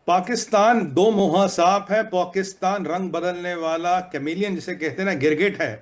पाकिस्तान दो मुहा सांप है। पाकिस्तान रंग बदलने वाला कैमिलियन जिसे कहते हैं ना, गिरगिट है।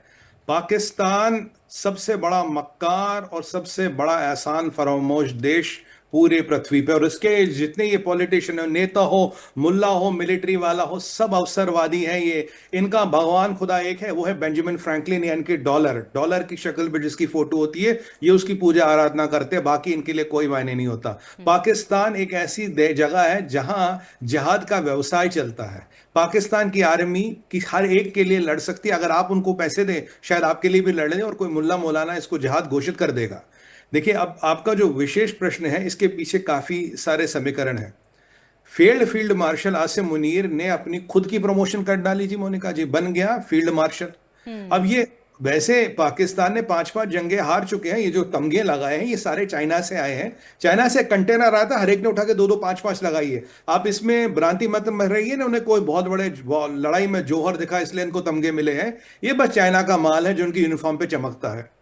पाकिस्तान सबसे बड़ा मक्कार और सबसे बड़ा एहसान फरामोश देश पूरे पृथ्वी पे। और इसके जितने ये पॉलिटिशियन हो, नेता हो, मुल्ला हो, मिलिट्री वाला हो, सब अवसरवादी हैं ये। इनका भगवान खुदा एक है, वो है बेंजामिन फ्रैंकलिन, यानी कि डॉलर। डॉलर की शक्ल पे जिसकी फोटो होती है, ये उसकी पूजा आराधना करते हैं। बाकी इनके लिए कोई मायने नहीं होता। पाकिस्तान एक ऐसी जगह है जहां जिहाद का व्यवसाय चलता है। पाकिस्तान की आर्मी की हर एक के लिए लड़ सकती है, अगर आप उनको पैसे दें शायद आपके लिए भी लड़ लें, और कोई मुल्ला मौलाना इसको जिहाद घोषित कर देगा। देखिए, अब आपका जो विशेष प्रश्न है, इसके पीछे काफी सारे समीकरण हैं। फील्ड मार्शल आसिम मुनीर ने अपनी खुद की प्रमोशन कर डाली जी, मोनिका जी, बन गया फील्ड मार्शल। अब हम्म। ये, वैसे पाकिस्तान ने पांच पांच जंगें हार चुके हैं। ये जो तमगे लगाए हैं ये सारे चाइना से आए हैं। चाइना से कंटेनर आया था, हर एक ने उठा के दो दो पांच पांच लगाई है। आप इसमें भ्रांति मत में रहिए ना, उन्हें कोई बहुत बड़े लड़ाई में जौहर दिखा इसलिए इनको तमगे मिले हैं। ये बस चाइना का माल है जो उनकी यूनिफॉर्म पे चमकता है।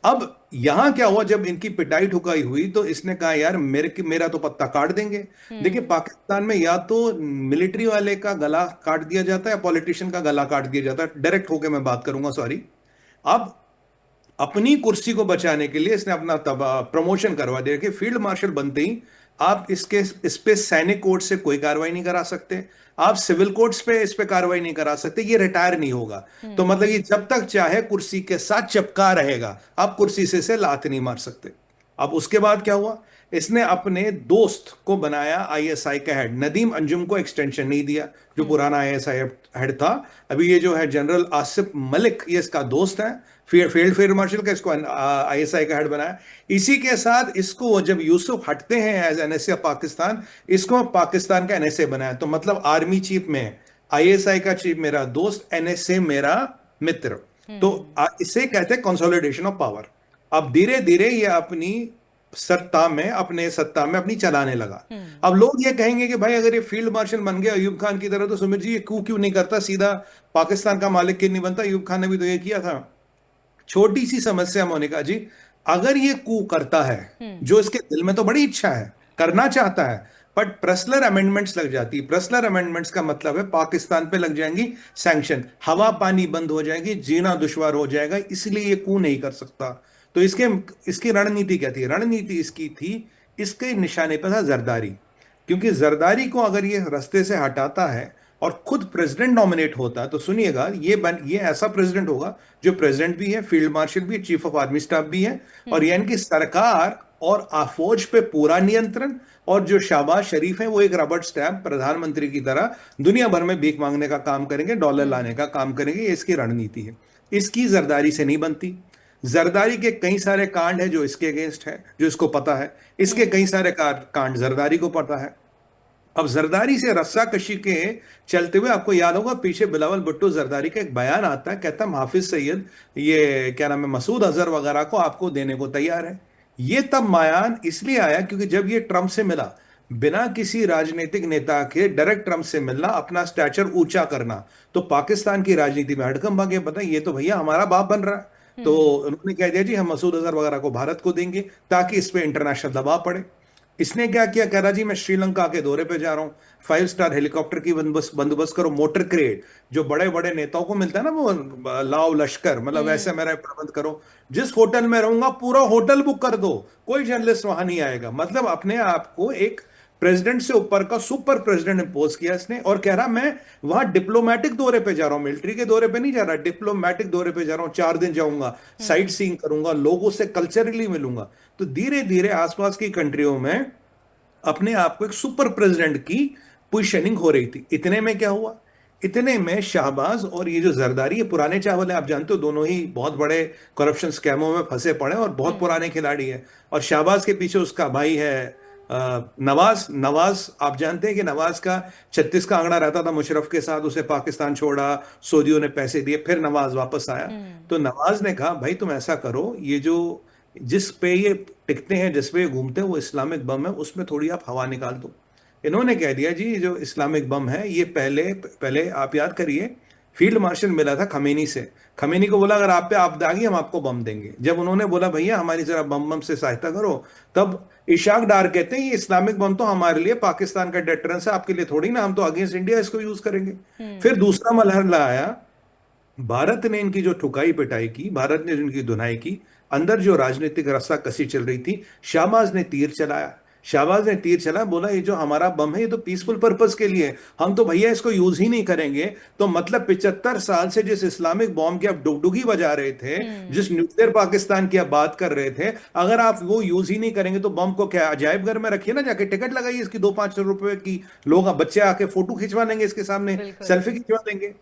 अब यहां क्या हुआ, जब इनकी पिटाई ठुकाई हुई तो इसने कहा यार मेरा तो पत्ता काट देंगे। देखिए, हम्म। पाकिस्तान में या तो मिलिट्री वाले का गला काट दिया जाता है या पॉलिटिशियन का गला काट दिया जाता है। डायरेक्ट होके मैं बात करूंगा, सॉरी। अब अपनी कुर्सी को बचाने के लिए इसने अपना प्रमोशन करवा दिया कि फील्ड मार्शल बनते ही आप इस पे सैनिक कोर्ट से कोई कार्रवाई नहीं करा सकते, आप सिविल कोर्ट्स पे इस पे कार्रवाई नहीं करा सकते, ये रिटायर नहीं होगा। तो हम्म। मतलब ये जब तक चाहे कुर्सी के साथ चिपका रहेगा, आप कुर्सी से इसे लात नहीं मार सकते। अब उसके बाद क्या हुआ, इसने अपने दोस्त को बनाया आईएसआई का हेड। नदीम अंजुम को एक्सटेंशन नहीं दिया, जो हम्म। पुराना आईएसआई हेड था। अभी ये जो है जनरल आसिफ मलिक, ये इसका दोस्त है। फील्ड मार्शल का इसको आईएसआई का हेड बनाया। इसी के साथ इसको जब यूसुफ हटते हैं एज एनएसए ऑफ पाकिस्तान, इसको पाकिस्तान का एनएसए बनाया। तो मतलब आर्मी चीफ में आईएसआई का चीफ मेरा दोस्त, एनएसए मेरा मित्र। तो हम्म। इसे कहते हैं कंसोलिडेशन ऑफ पावर। अब धीरे धीरे ये अपने सत्ता में अपनी चलाने लगा। हम्म। अब लोग ये कहेंगे कि भाई अगर ये फील्ड मार्शल बन गया अयूब खान की तरह, तो सुमित जी ये क्यों नहीं करता, सीधा पाकिस्तान का मालिक क्यों नहीं बनता? अयूब खान ने भी तो ये किया था। छोटी सी समस्या मोनिका जी, अगर ये कू करता है, हम्म। जो इसके दिल में तो बड़ी इच्छा है, करना चाहता है, बट प्रसलर अमेंडमेंट्स लग जाती। प्रसलर अमेंडमेंट्स का मतलब है पाकिस्तान पे लग जाएंगी सैंक्शन, हवा हम्म। पानी बंद हो जाएगी, जीना दुश्वार हो जाएगा, इसलिए ये कू नहीं कर सकता। तो इसके इसकी रणनीति क्या थी? रणनीति इसकी थी, इसके निशाने पर था जरदारी। क्योंकि जरदारी को अगर ये रास्ते से हटाता है और खुद प्रेसिडेंट नॉमिनेट होता है, तो सुनिएगा, ये ऐसा प्रेसिडेंट होगा जो प्रेसिडेंट भी है, फील्ड मार्शल भी है, चीफ ऑफ आर्मी स्टाफ भी है, और हम्म। यानी कि सरकार और फौज पे पूरा नियंत्रण। और जो शहबाज शरीफ है वो एक रबड़ स्टैम्प प्रधानमंत्री की तरह दुनिया भर में भीख मांगने का काम करेंगे, डॉलर हम्म। लाने का काम करेंगे। ये इसकी रणनीति है। इसकी जरदारी से नहीं बनती। जरदारी के कई सारे कांड है जो इसके अगेंस्ट है, जो इसको पता है। इसके हम्म। कई सारे कांड जरदारी को पता है। अब जरदारी से रस्सा कशी के चलते हुए आपको याद होगा, पीछे बिलावल भुट्टो जरदारी का एक बयान आता है, कहता है हाफिज सईद, ये क्या नाम है, मसूद अजहर वगैरह को आपको देने को तैयार है। ये तब बयान इसलिए आया क्योंकि जब ये ट्रंप से मिला, बिना किसी राजनीतिक नेता के डायरेक्ट ट्रंप से मिलना, अपना स्टैचर ऊंचा करना, तो पाकिस्तान की राजनीति में हड़कंप आ गया। पता है, ये तो भैया हमारा बाप बन रहा है। तो हम्म। उन्होंने कह दिया जी हम मसूद अजहर वगैरह को भारत को देंगे ताकि इस पे इंटरनेशनल दबाव पड़े। इसने क्या किया, कह रहा जी मैं श्रीलंका के दौरे पे जा रहा हूँ, 5 स्टार हेलीकॉप्टर की बंदोबस्त बंदोबस्त करो, मोटर क्रेट जो बड़े बड़े नेताओं को मिलता है ना, वो लाव लश्कर, मतलब वैसे हम्म। मेरा प्रबंध करो। जिस होटल में रहूंगा पूरा होटल बुक कर दो, कोई जर्नलिस्ट वहां नहीं आएगा। मतलब अपने आप को एक प्रेसिडेंट से ऊपर का सुपर प्रेसिडेंट इंपोज किया इसने, और कह रहा मैं वहां डिप्लोमेटिक दौरे पे जा रहा हूं, मिलिट्री के दौरे पे नहीं जा रहा, डिप्लोमेटिक दौरे पे जा रहा हूं। 4 दिन जाऊंगा, साइट हम्म। सीइंग करूंगा, लोगों से कल्चरली मिलूंगा। तो धीरे धीरे आसपास की कंट्रियों में अपने आप को एक सुपर प्रेसिडेंट की पोजिशनिंग हो रही थी। इतने में क्या हुआ, इतने में शाहबाज और ये जो जरदारी, ये पुराने चावल है, आप जानते हो, दोनों ही बहुत बड़े करप्शन स्कैमों में फंसे पड़े और बहुत हम्म। पुराने खिलाड़ी हैं। और शाहबाज के पीछे उसका भाई है नवाज। नवाज, आप जानते हैं कि नवाज का 36 का आंकड़ा रहता था मुशर्रफ के साथ, उसे पाकिस्तान छोड़ा, सऊदियों ने पैसे दिए, फिर नवाज वापस आया। हम्म। तो नवाज ने कहा भाई तुम ऐसा करो, ये जो जिस पे ये टिकते हैं, जिस पे ये घूमते हैं, वो इस्लामिक बम है, उसमें थोड़ी आप हवा निकाल दो। इन्होंने कह दिया जी जो इस्लामिक बम है, ये पहले पहले आप याद करिए, फील्ड मार्शल मिला था खमेनी से। खमेनी को बोला अगर आप पे आपदा आ गई हम आपको बम देंगे। जब उन्होंने बोला भैया हमारी जरा बम बम से सहायता करो, तब इशाक डार कहते हैं ये इस्लामिक बम तो हमारे लिए पाकिस्तान का डेटरेंस है, आपके लिए थोड़ी ना, हम तो अगेंस्ट इंडिया इसको यूज करेंगे। फिर हम्म। दूसरा मरहला आया, भारत ने इनकी जो ठुकाई पिटाई की, भारत ने जिनकी धुनाई की, अंदर जो राजनीतिक रस्सा कसी चल रही थी, शाहबाज ने तीर चलाया। शाहबाज ने तीर चला, बोला ये जो हमारा बम है ये तो पीसफुल पर्पस के लिए है, हम तो भैया इसको यूज ही नहीं करेंगे। तो मतलब 75 साल से जिस इस्लामिक बॉम्ब की आप डुगडुगी बजा रहे थे, हम्म। जिस न्यूक्लियर पाकिस्तान की आप बात कर रहे थे, अगर आप वो यूज ही नहीं करेंगे तो बम को क्या अजायब घर में रखिए ना, जाके टिकट लगाइए इसकी 2-5 रुपए की, लोग बच्चे आके फोटो खिंचवा लेंगे इसके सामने, बिल्कुल। सेल्फी खिंचवा लेंगे।